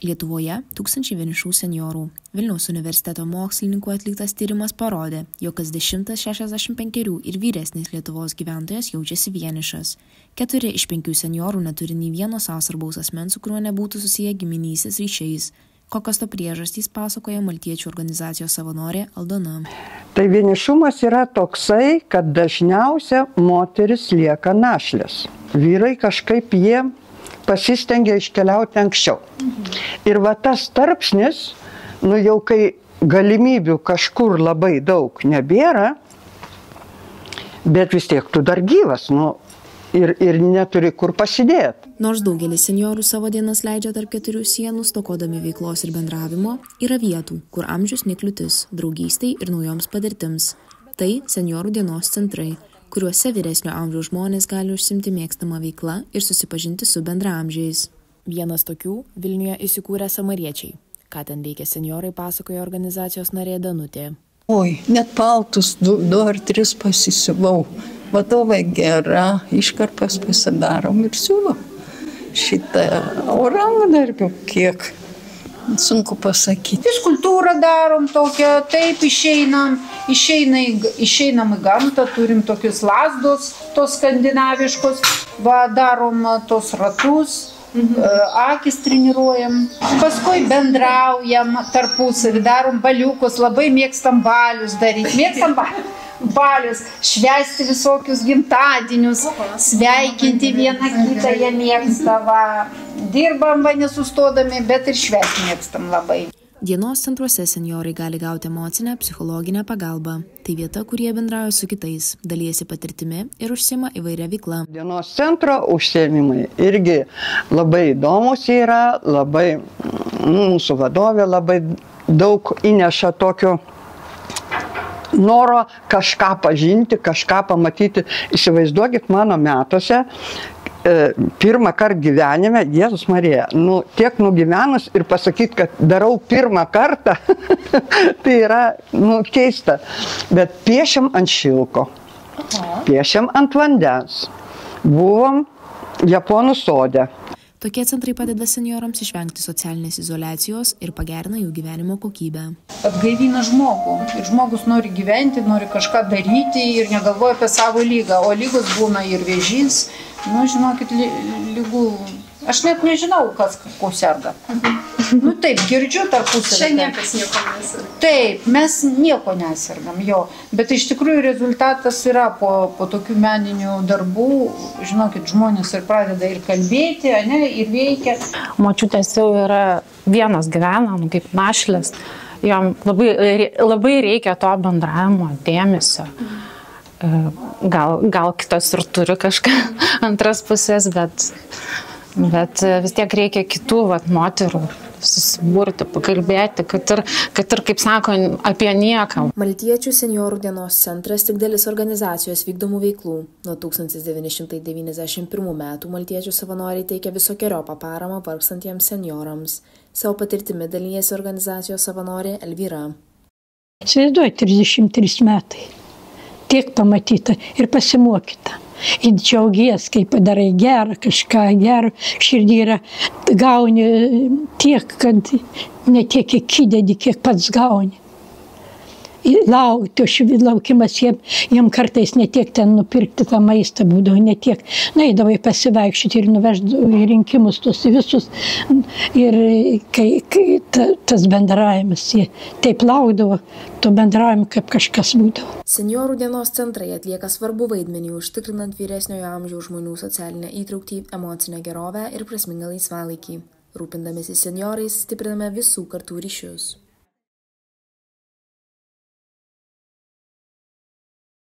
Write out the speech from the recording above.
Lietuvoje 1000 vienišų senjorų. Vilniaus universiteto mokslininkų atliktas tyrimas parodė, jog kas 10 65 ir vyresnis Lietuvos gyventojas jaučiasi vienišas. 4 iš 5 senjorų neturi nei vieno savo svarbaus asmens, su kuriuo nebūtų susiję giminystės ryšiais. Kokios to priežastys, pasakoja maltiečių organizacijos savanorė Aldona. Tai vienišumas yra toksai, kad dažniausia moteris lieka našlės. Vyrai kažkaip jie pasistengia iškeliauti anksčiau. Ir va tas tarpsnis, jau kai galimybių kažkur labai daug nebėra, bet vis tiek tu dar gyvas, ir neturi kur pasidėti. Nors daugelis senjorų savo dienas leidžia tarp 4 sienų, stokodami veiklos ir bendravimo, yra vietų, kur amžius nekliūtis, draugystei ir naujoms patirtims. Tai senjorų dienos centrai, kuriuose vyresnio amžiaus žmonės gali užsimti mėgstamą veiklą ir susipažinti su bendraamžiais. Vienas tokių Vilniuje įsikūrė samariečiai. Ką ten veikia senjorai, pasakoja organizacijos narė Danutė. Oi, net paltus 2 ar 3 pasisiuvau. Vadovai gera, iškarpas pasidarom ir siūlo. Šitą rankdarbių kiek, sunku pasakyti. Fiskultūrą darom tokią, taip išeinam į gamtą, turim tokius lazdus, tos skandinaviškos, darom tos ratus, akis treniruojam, paskui bendraujam tarpusavį, darom baliukus, labai mėgstam balius daryti, balius, švęsti visokius gimtadienius, sveikinti vieną kitą, jie mėgsta, dirbam nesustodami, bet ir švęsti mėgstam labai. Dienos centruose senjorai gali gauti emocinę, psichologinę pagalbą. Tai vieta, kur jie bendrauja su kitais, dalijasi patirtimi ir užsiima įvairia veikla. Dienos centro užsiėmimai irgi labai įdomus yra, labai mūsų vadovė labai daug įneša tokio noro kažką pažinti, kažką pamatyti. Įsivaizduokit, mano metuose pirmą kartą gyvenime, Jėzus Marija, tiek nugyvenus ir pasakyti, kad darau pirmą kartą, tai yra keista. Bet piešiam ant šilko, piešiam ant vandens, buvom Japonų sode. Tokie centrai padeda senjorams išvengti socialinės izoliacijos ir pagerina jų gyvenimo kokybę. Atgaivina žmogų. Ir žmogus nori gyventi, nori kažką daryti ir negalvoja apie savo lygą. O lygos būna ir vėžys. Žinokit, lygų. Aš net nežinau, kas ko serga. Taip, girdžiu tarpusavį. Čia niekas nieko neserga. Taip, mes nieko nesergam, jo. Bet iš tikrųjų rezultatas yra po tokių meninių darbų. Žinokit, žmonės ir pradeda ir kalbėti, ir veikia. Močiutės jau yra vienas gyvena, kaip našlės. Jom labai reikia to bendravimo, dėmesio. Gal kitos ir turi kažką antras pusės, bet vis tiek reikia kitų moterų susiburti, pakalbėti, kad ir, kaip sako, apie nieką. Maltiečių senjorų dienos centras tik dalis organizacijos vykdomų veiklų. Nuo 1991 metų maltiečių savanoriai teikia visokeriopą paramą vargstantiems senjorams. Savo patirtimi dalijasi organizacijos savanorė Elvyra. Įsivaizduoju, 33 metai. Tiek pamatyta ir pasimokyta. Ir džiaugies, kai padarai gerą, kažką gerą, širdį yra, gauni tiek, kad ne tiek, kiek įdedi, kiek pats gauni. Laukimas jiem kartais ne tiek ten nupirkti tą maistą būdavo, ne tiek. Eidavai pasivaikščioti ir nuveždavo į rinkimus tuos visus. Ir kai tas bendravimas, jie taip laukdavo, to bendravimo kaip kažkas būdavo. Senjorų dienos centrai atlieka svarbų vaidmenį užtikrinant vyresniojo amžiaus žmonių socialinę įtrauktį, emocinę gerovę ir prasmingą laisvalaikį. Rūpindamiesi senjorais stipriname visų kartų ryšius.